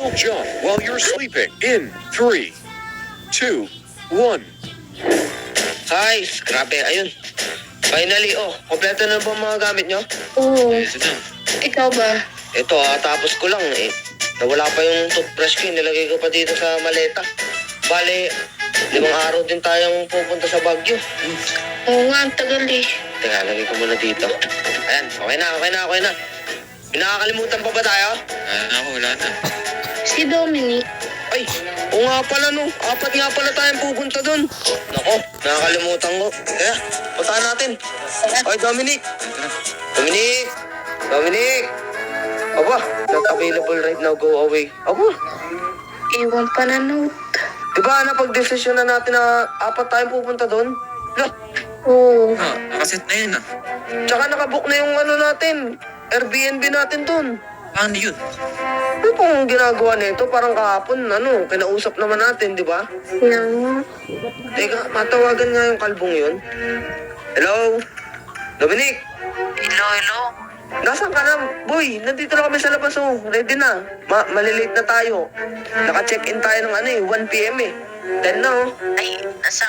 Double jump while you're sleeping in 3, 2, 1. Guys, grabe, ayun. Finally, kompleto na ba ang mga gamit nyo? Oo. Ito na. Ikaw ba? Ito, tapos ko lang eh. Nawala pa yung toothbrush ko, nilagay ko pa dito sa maleta. Bale, 5 araw din tayong pupunta sa Baguio. Oo nga, ang tagal eh. Teka, lagay ko muna dito. Ayan, okay na. May nakakalimutan pa ba tayo? Wala na. Si Dominic. Ay, oo nga pala no. 4 nga pala tayong pupunta dun. Nako, nakakalimutan ko. Kaya, puntahan natin. Oy, Dominic! Aba, not available right now, go away. Aba, Iwan pa na note. diba napag-desisyon na natin na 4 tayong pupunta dun? Lah, Oo. Nakaset na yun ah. tsaka nakabook na yung natin, Airbnb natin dun. Paano yun? Ano pong ginagawa nito? Parang kahapon, kinausap naman natin, di ba? Yan. Teka, matawagan nga yung kalbong yun. Hello? Dominic? Hello. Nasaan ka na? Boy, nandito na kami sa labas, Ready na. Malilate na tayo. Naka-check-in tayo ng 1 p.m. eh. 10 na, Ay, nasa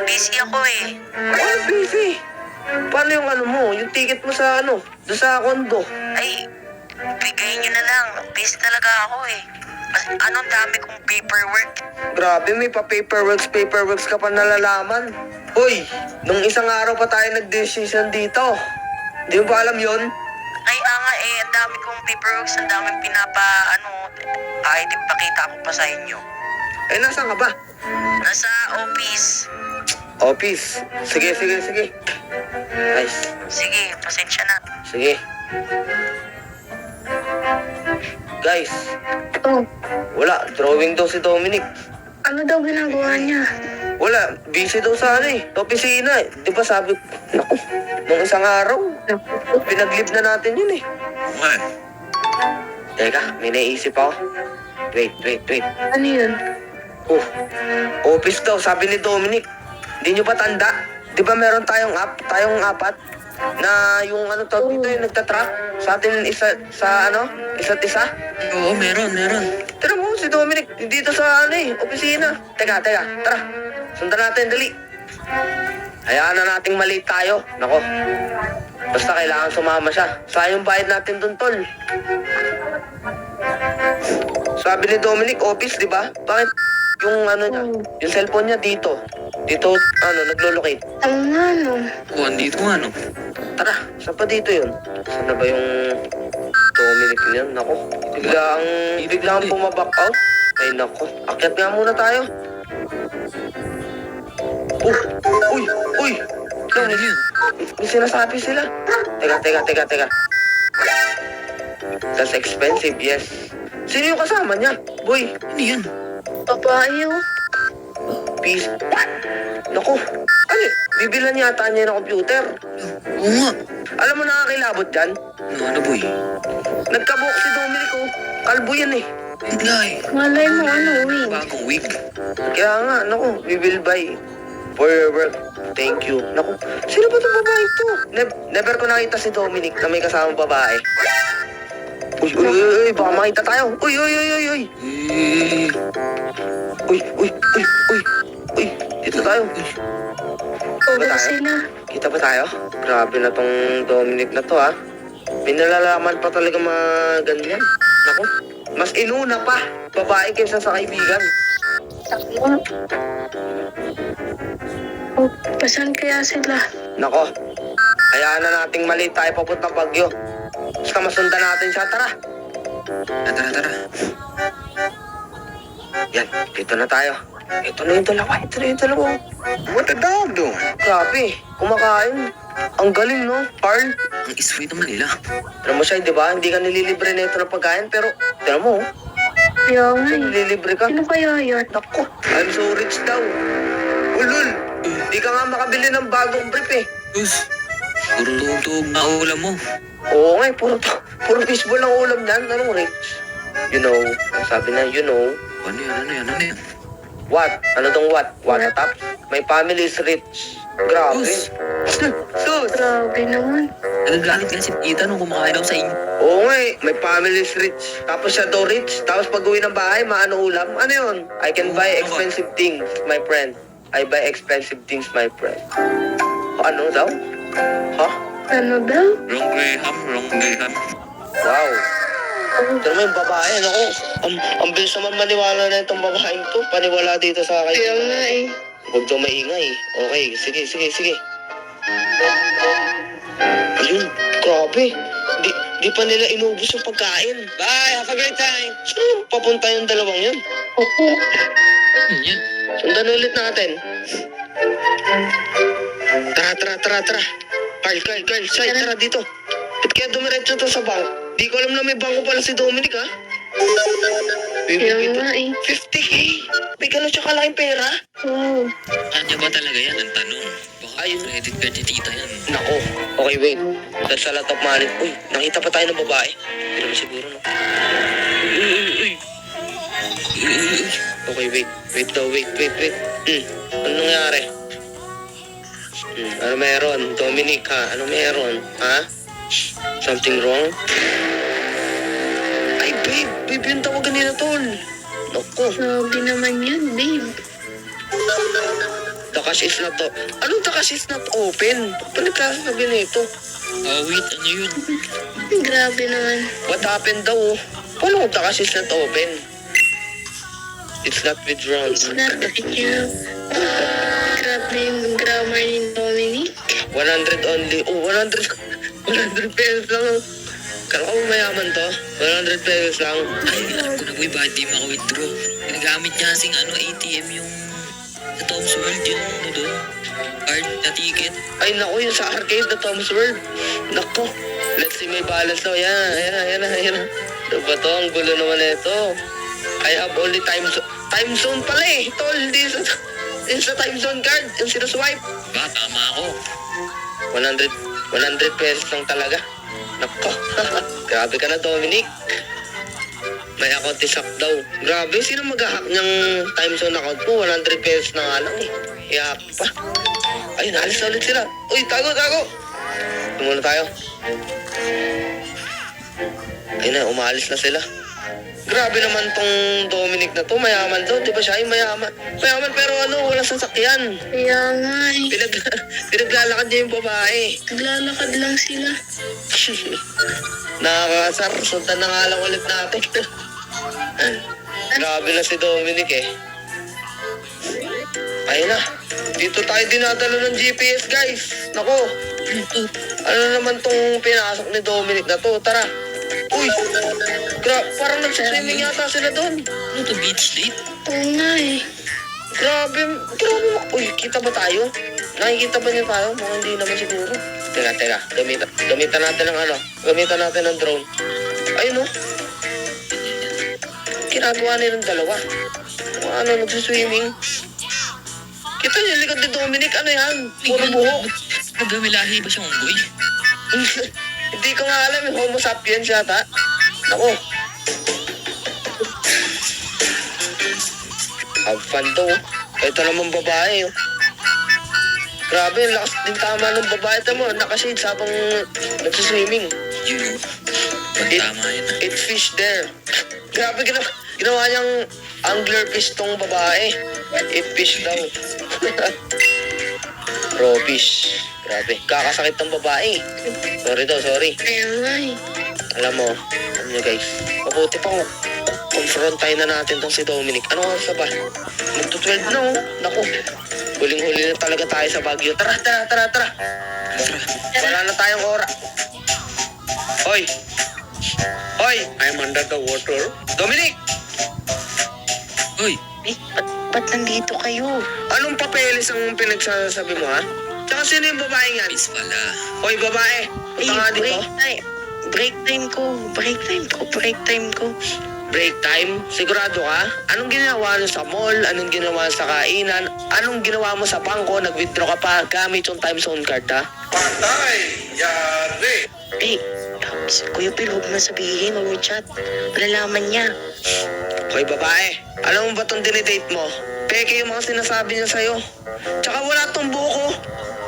busy ako eh. Oh, busy. Paano yung mo? Yung ticket mo sa doon sa condo. Ay, bigay nyo na lang. Busy talaga ako eh. Anong dami kong paperwork. Grabe, may paperworks ka pa nalalaman. Hoy, nung isang araw pa tayo nag-decision dito. Di mo ba alam yon? Ay, nga eh. Ang dami kong paperworks. Ang daming kahit ipakita ko pa sa inyo. Eh, nasaan ka ba? Nasa office. Office. Sige. Nice. Sige, pasensya na. Sige. Guys, Oh, wala. Drawing daw si Dominic. ano daw ginagawa niya? Wala. Busy daw sa opisina. Di ba sabi, naku, nung isang araw, pinag-leave na natin yun eh. Okay. Teka, may naisip ako. Wait. Ano yun? Office daw, sabi ni Dominic. Hindi nyo ba tanda? Di ba meron tayong 4, na yung tawag dito, yung nagtatrack sa atin isa't isa? Oo, meron. Tira mo, si Dominic, dito sa opisina. Teka, tara. Sundan natin, dali. Hayaan na nating mali tayo. Nako. Basta kailangan sumama siya. Sayang bayad natin dun, tol. Sabi ni Dominic, office, di ba? Bakit yung niya, yung cellphone niya dito, naglo-locate. Ang ano? Oo, andito nga no. Tara, saan pa dito yun? Saan na ba yung Dominic niyan? Nako, biglang pumaback out. Ay nako, akyat nga muna tayo. Uy! Ano yun? May sinasabi sila. Teka. That's expensive, yes. Sino yung kasama niya? Boy, Ano yun? Babae oh. peace. Naku, bibilan yata niya ng computer. Oo nga. Alam mo nakakilabot dyan? Ano boy? Nagkabuhok si Dominic Kalbo yan eh. Bigla eh. Malay mo wig. Bagong wig. Kaya nga, we will buy for your work. Thank you. Naku, sino ba itong babae to? Never ko nakita si Dominic na may kasamang babae. Uy, baka makita tayo. Uy. Eh. Uy, dito tayo. Oo tayo? sila. Kita ba tayo? Grabe na tong Dominic na to May nalalaman pa talaga mga ganyan. Naku, mas inuna pa. Babae kaysa sa kaibigan. Oh, pasan kaya sila? Nako, hayaan na nating mali tayo papuntang Baguio. Basta masundan natin siya, tara. Tara. Yan, dito na tayo. Ito na yung dalawa. What the dog doing? Grabe, kumakain. Ang galing, no? Carl, Ang sweet naman nila. tira mo siya, di ba? Hindi ka nililibre na ito ng pagkain, pero tira mo, Kaya nga eh. nililibre ka. Sino kaya yun? Naku, I'm so rich daw. Ulul, di ka nga makabili ng bagong brief eh. Us, puro tugtog na ulam mo. Oo nga, puro fishball ang ulam niyan. Anong rich? Sabi na, Ano yan? What? Ano tong what? What top? My family is rich. Grabe. Sus. Sus! Grabe naman. Nagagalit nga si tita nung kumakain daw sa inyo. Oo nga eh, may family's rich. Tapos siya daw rich. Tapos pag uwi ng bahay, maano ulam? Ano yun? I can buy expensive things, my friend. I buy expensive things, my friend. Ano daw? Ha? Ano daw? Wrong Graham, wrong Graham. Wow. Pero may babae, naku. Ang bilis naman maniwala na itong babaeng to. Paniwala dito sa akin. Kaya nga eh. Huwag daw maingay. Okay, sige. Ayun, grabe. Di pa nila inubos yung pagkain. Bye, have a great time. Saan papunta yung dalawang yun? Opo. Yan. Sundan ulit natin. Tara. Carl, Sai, tara dito. Ba't kaya dumiretso to sa bank? Di ko alam na may bangko pala si Dominic, ha? Kaya nga eh. 50K? May gano'n siya kalaking pera? Wow. Kanya ba talaga yan ang tanong? Baka Ayun. credit card ni tita yan. Nako. Okay, wait. That's a lot of money. Uy, nakita pa tayo ng babae. Hindi naman siguro, no? Uy. Okay, wait. Wait. Ano nangyari? Ano meron? Dominic, ha? Ano meron? Ha? Something wrong? Ay, babe yung tawagan nila, tol. Naku. Grabe naman yan, babe. The cash is not Anong the cash is not open? Paano nagkasasabi nito? Oh, wait, ano yun? Grabe naman. What happened daw? Paano kung the cash is not open? It's not withdrawn. It's not that you. Grabe yung grammar ni Dominic. 100 only. Oh, 100 pesos lang. Kala ko mayaman to. 100 pesos lang. Ay, alam ko na boy, bakit di maka-withdraw? Ginagamit niya kasing ATM yung sa Tom's World, yung ano doon. Card na ticket. Ay, naku, yung sa arcade na Tom's World. Naku. Let's see, may balance daw. Yan. Ano ba to? Ang gulo naman na ito. I have only time zone pala eh. Tol, hindi sa time zone card. Yung sinuswipe. Ba, tama ako. 100 pesos lang talaga. Nako. Grabe ka na, Dominic. May account isak daw. Grabe, sino mag-hack ng time zone account mo? 100 pesos na nga lang eh. I-hack pa. Ayun, alis na ulit sila. Uy, tago! Tumuna tayo. Ayun na, umalis na sila. Grabe naman tong Dominic na to. Mayaman to. Di ba siya ay mayaman? Mayaman pero walang sasakyan. Kaya nga eh. Pinaglalakad niya yung babae. Naglalakad lang sila. Nakakasar. Sundan na nga lang ulit natin. Grabe na si Dominic eh. Ayun na. Dito tayo dinadala ng GPS, guys. Nako. Ano naman tong pinasok ni Dominic na to? Tara. Uy. Parang nagsiswimming yata sila doon. Ano to, beach date? Oo nga eh. Grabe. Uy, kita ba tayo? Nakikita ba niyo tayo? Mukhang hindi naman siguro. Teka. Gamitan natin ng Gamitan natin ng drone. Ayun, no? Ginagawa nilang dalawa. Nagsiswimming. Kita niyo, likod ni Dominic, ano yan? Puro buhok. Nagamilahi ba siyang unggoy? Hindi ko nga alam, Homo sapiens yata. Ako. Have fun daw. Ito naman babae. Grabe, lakas din tama ng babae. Tama, nakashades habang nagsiswimming. Yun. Pagtama yun. It fish there. Grabe, ginawa niyang angler fish tong babae. It fish daw. Raw fish. Grabe, kakasakit ng babae. Sorry. Kaya nga eh. Alam mo nyo guys, mabuti pa kung confrontahin na natin tong si Dominic. Ano oras na ba? Magto-12 na oh. Naku, huling-huli na talaga tayo sa Baguio. Tara. Wala na tayong oras. Hoy, I'm under the water. Dominic! Hoy, Ba't nandito kayo? Anong papeles ang pinagsasabi mo, ha? Tsaka sino yung babae nga? miss pala. Hoy, babae! Punta nga dito. Break time ko. Break time? Sigurado ka? Anong ginawa mo sa mall? Anong ginawa sa kainan? Anong ginawa mo sa bangko? Nag-withdraw ka pa gamit yung time zone card, ha? Patay! Yari! Eh, Kuya Phil, huwag mo sabihin, huwag mo chat. Malalaman niya. Hoy, babae. Alam mo ba itong dinidate mo? Peke yung mga sinasabi niya sa'yo. Tsaka wala tong buko.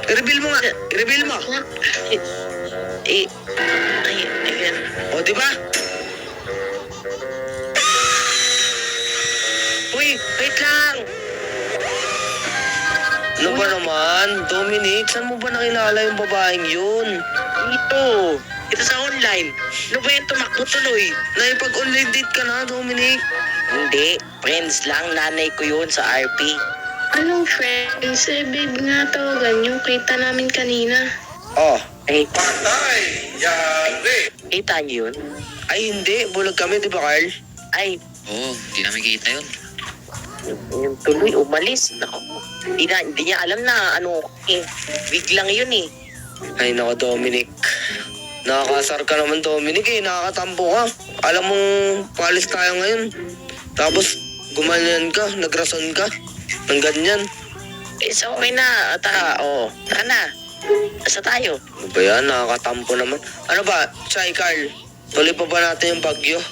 I-reveal mo nga. I-reveal mo. Ay, ayan. O, di ba? Uy, wait lang. Ano ba naman? Dominic, saan mo ba nakilala yung babaeng yun? Ito sa online. Ano ba yung tumakbo tuloy? Naipag-online date ka na, Dominic. Hindi, friends lang. Nanay ko yun sa RP. Anong friends? Eh, babe nga tawagan yung kita namin kanina. Oh, Ay, Patay! Yari! kita niyo yun? ay hindi. Bulag kami, di ba, Carl? Ay, Oo, hindi namin kita yun. yung tuloy umalis. Naku, hindi niya alam na ano, biglang yun eh. Ay, nako, Dominic. Nakakasar ka naman, Dominic, eh. Nakakatampo ka. Alam mong palis tayo ngayon. Tapos, gumanyan ka, nagrason ka. Ng ganyan. Eh, so okay na. Tara, tara na. Asa tayo? Ano ba yan? Nakakatampo naman. Ano ba, Chay, Carl? Tuloy pa ba natin yung Bagyo?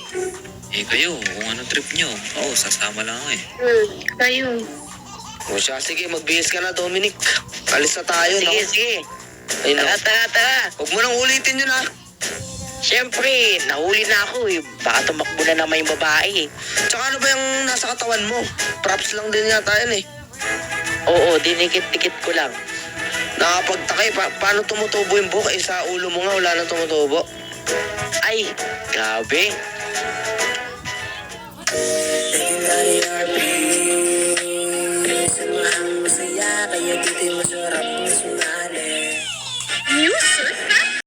Eh kayo, kung ano trip nyo. Oo, sasama lang ako eh. Kayo. O siya, sige, magbihis ka na, Dominic. Alis na tayo, Sige, naku. sige. Ay, Tara, naku. tara. Huwag mo nang ulitin yun, ha? Siyempre, nahuli na ako eh. Baka tumakbo na naman yung babae eh. Tsaka ano ba yung nasa katawan mo? Props lang din yata yan, eh. Oo, dinikit-tikit ko lang. Nakapagtakay, paano tumutubo yung buhok? Eh, sa ulo mo nga, wala na tumutubo. Ay, grabe.